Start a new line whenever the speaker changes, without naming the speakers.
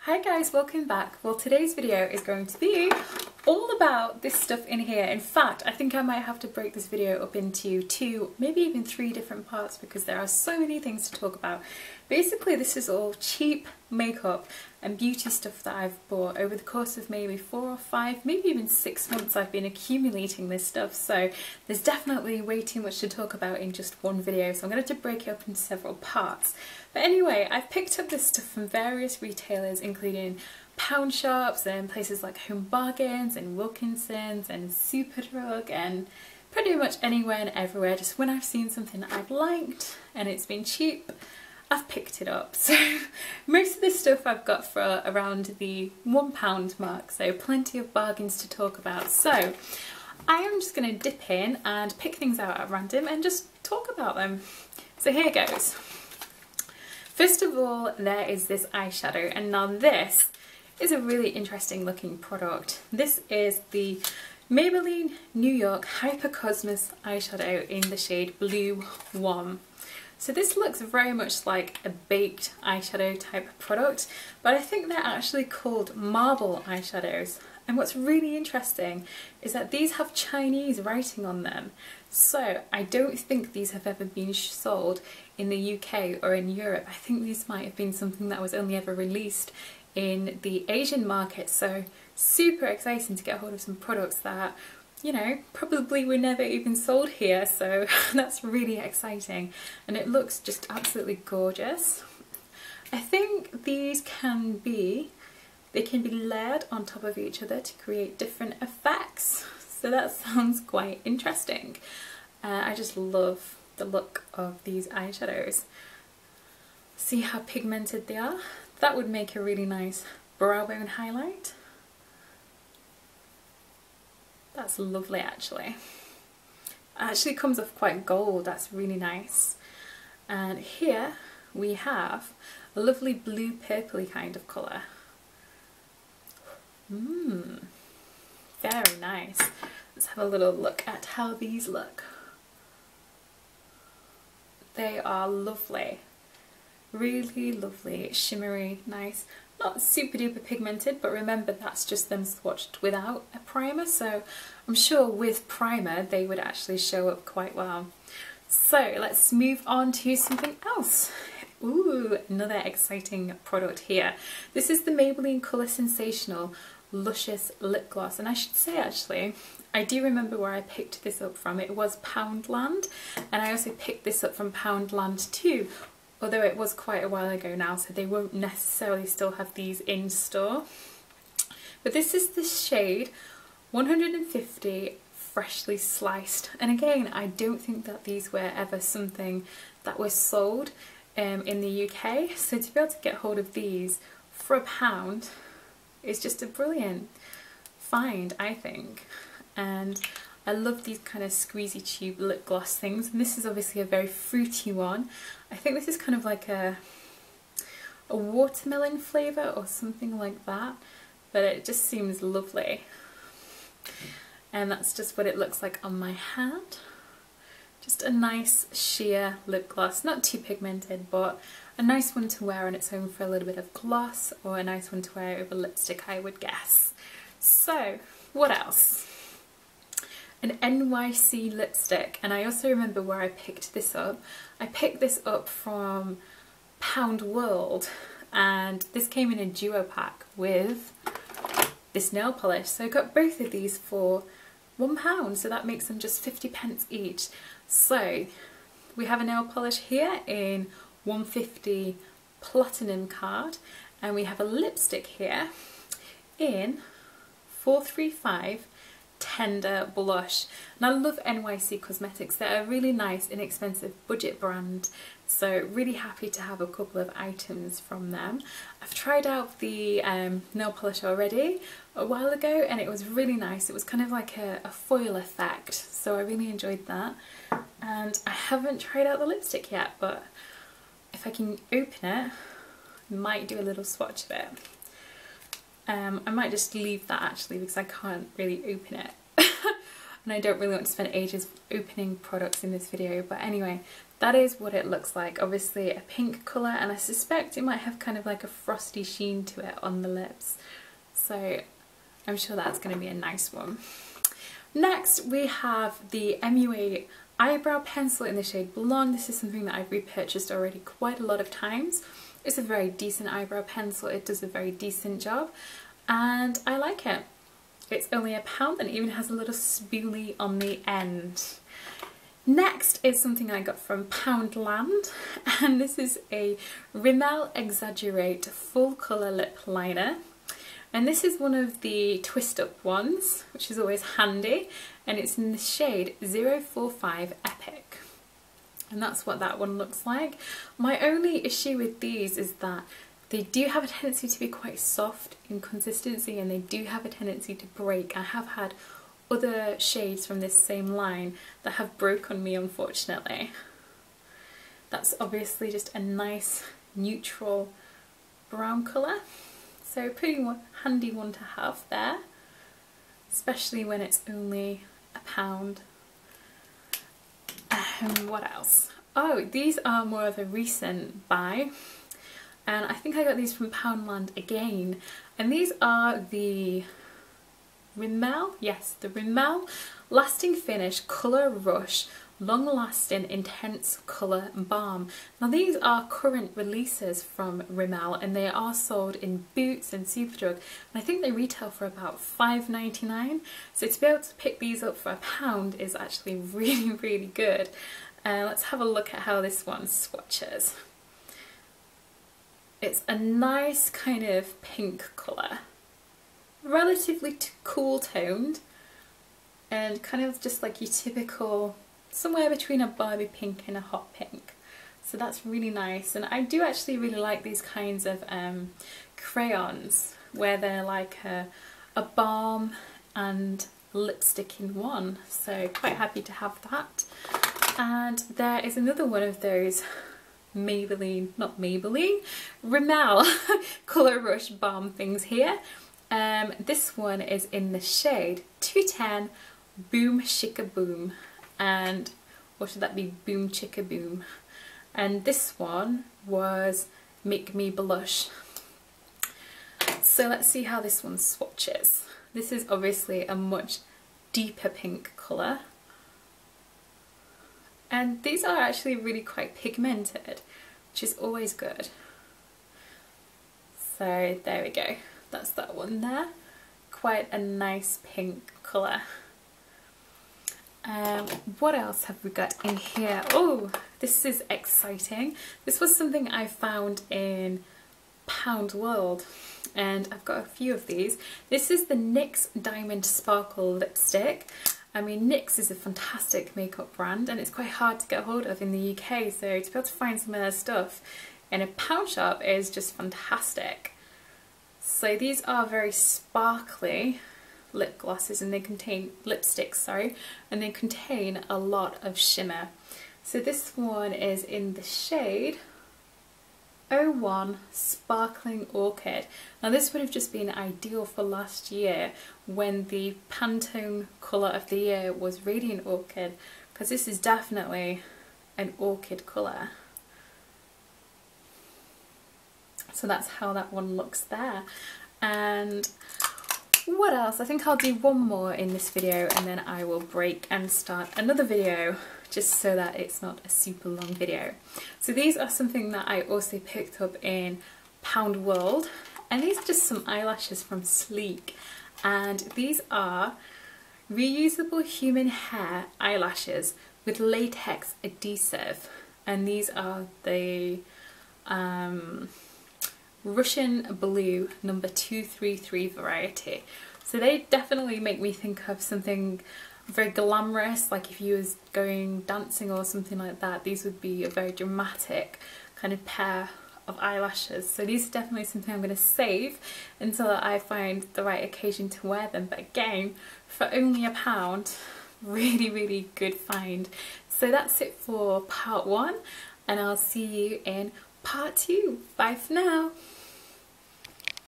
Hi guys, welcome back. Well, today's video is going to be all about this stuff in here. In fact, I think I might have to break this video up into 2, maybe even 3 different parts because there are so many things to talk about. Basically, this is all cheap makeup and beauty stuff that I've bought over the course of maybe 4 or 5, maybe even 6 months. I've been accumulating this stuff, so there's definitely way too much to talk about in just one video, so I'm going to have to break it up into several parts. But anyway, I've picked up this stuff from various retailers, including Poundshops and places like Home Bargains and Wilkinson's and Superdrug and pretty much anywhere and everywhere. Just when I've seen something that I've liked and it's been cheap, I've picked it up. So most of this stuff I've got for around the £1 mark, so plenty of bargains to talk about. So I am just going to dip in and pick things out at random and just talk about them. So here goes. First of all, there is this eyeshadow, and now this is a really interesting looking product. This is the Maybelline New York Hyper Cosmos eyeshadow in the shade Blue 1. So this looks very much like a baked eyeshadow type of product, but I think they're actually called marble eyeshadows. And what's really interesting is that these have Chinese writing on them. So I don't think these have ever been sold in the UK or in Europe. I think these might have been something that was only ever released in the Asian market. So super exciting to get hold of some products that, you know, probably were never even sold here. So that's really exciting. And it looks just absolutely gorgeous. I think these can be layered on top of each other to create different effects. So that sounds quite interesting. I just love the look of these eyeshadows. See how pigmented they are? That would make a really nice brow bone highlight. That's lovely actually. It actually comes off quite gold, that's really nice. And here we have a lovely blue purpley kind of colour. Very nice. Let's have a little look at how these look. They are lovely. Really lovely, shimmery, nice. Not super duper pigmented, but remember that's just them swatched without a primer, so I'm sure with primer they would actually show up quite well. So let's move on to something else. Ooh, another exciting product here. This is the Maybelline Colour Sensational Luscious Lip Gloss, and I should say actually, I do remember where I picked this up from. It was Poundland, and I also picked this up from Poundland too, although it was quite a while ago now, so they won't necessarily still have these in store. But this is the shade 150 Freshly Sliced, and again, I don't think that these were ever something that was sold in the UK, so to be able to get hold of these for £1 is just a brilliant find, I think. And I love these kind of squeezy tube lip gloss things, and this is obviously a very fruity one. I think this is kind of like a watermelon flavour or something like that, but it just seems lovely. And that's just what it looks like on my hand. Just a nice sheer lip gloss, not too pigmented, but a nice one to wear on its own for a little bit of gloss, or a nice one to wear over lipstick, I would guess. So, what else? An NYC lipstick, and I also remember where I picked this up. I picked this up from Poundworld, and this came in a duo pack with this nail polish. So I got both of these for £1, so that makes them just 50p each. So we have a nail polish here in 150 Platinum card, and we have a lipstick here in 435 Tender Blush. And I love NYC Cosmetics. They're a really nice, inexpensive budget brand, so really happy to have a couple of items from them. I've tried out the nail polish already a while ago, and it was really nice. It was kind of like a foil effect, so I really enjoyed that. And I haven't tried out the lipstick yet, but if I can open it, I might do a little swatch of it. I might just leave that actually because I can't really open it. and I don't really want to spend ages opening products in this video, but anyway, that is what it looks like. Obviously a pink colour, and I suspect it might have kind of like a frosty sheen to it on the lips, so I'm sure that's going to be a nice one. Next we have the MUA eyebrow pencil in the shade Blonde. This is something that I've repurchased already quite a lot of times. It's a very decent eyebrow pencil, it does a very decent job and I like it. It's only £1 and it even has a little spoolie on the end. Next is something I got from Poundland, and this is a Rimmel Exaggerate full colour lip liner. And this is one of the twist up ones, which is always handy, and it's in the shade 045 Epic. And that's what that one looks like. My only issue with these is that they do have a tendency to be quite soft in consistency, and they do have a tendency to break. I have had other shades from this same line that have broke on me, unfortunately. That's obviously just a nice neutral brown colour. So pretty handy one to have there, especially when it's only £1. What else? Oh, these are more of a recent buy, and I think I got these from Poundland again, and these are the Rimmel, yes, the Rimmel Lasting Finish Colour Rush Long Lasting Intense Colour Balm. Now these are current releases from Rimmel, and they are sold in Boots and Superdrug, and I think they retail for about £5.99, so to be able to pick these up for £1 is actually really good. Let's have a look at how this one swatches. It's a nice kind of pink colour, relatively cool toned, and kind of just like your typical, somewhere between a Barbie pink and a hot pink. So that's really nice, and I do actually really like these kinds of crayons where they're like a balm and lipstick in one, so quite happy to have that. And there is another one of those Maybelline, not Maybelline, Rimmel Colour Rush Balm things here. This one is in the shade 210 Boom Chica Boom, and or should that be Boom Chica Boom, and this one was Make Me Blush. So let's see how this one swatches. This is obviously a much deeper pink colour, and these are actually really quite pigmented, which is always good. So there we go, that's that one there. Quite a nice pink colour. What else have we got in here? Oh, this is exciting. This was something I found in Poundworld, and I've got a few of these. This is the NYX Diamond Sparkle Lipstick. I mean, NYX is a fantastic makeup brand, and it's quite hard to get hold of in the UK, so to be able to find some of their stuff in a Poundshop is just fantastic. So these are very sparkly lip glosses, and they contain lipsticks, sorry, and they contain a lot of shimmer. So this one is in the shade 01 Sparkling Orchid. Now this would have just been ideal for last year when the Pantone colour of the year was Radiant Orchid, because this is definitely an orchid colour. So that's how that one looks there. And what else? I think I'll do one more in this video, and then I will break and start another video, just so that it's not a super long video. So these are something that I also picked up in Poundworld, and these are just some eyelashes from Sleek, and these are reusable human hair eyelashes with latex adhesive, and these are the Russian Blue number 233 variety. So they definitely make me think of something very glamorous, like if you was going dancing or something like that, these would be a very dramatic kind of pair of eyelashes. So these are definitely something I'm going to save until I find the right occasion to wear them, but again, for only £1, really good find. So that's it for part 1, and I'll see you in part 2. Bye for now.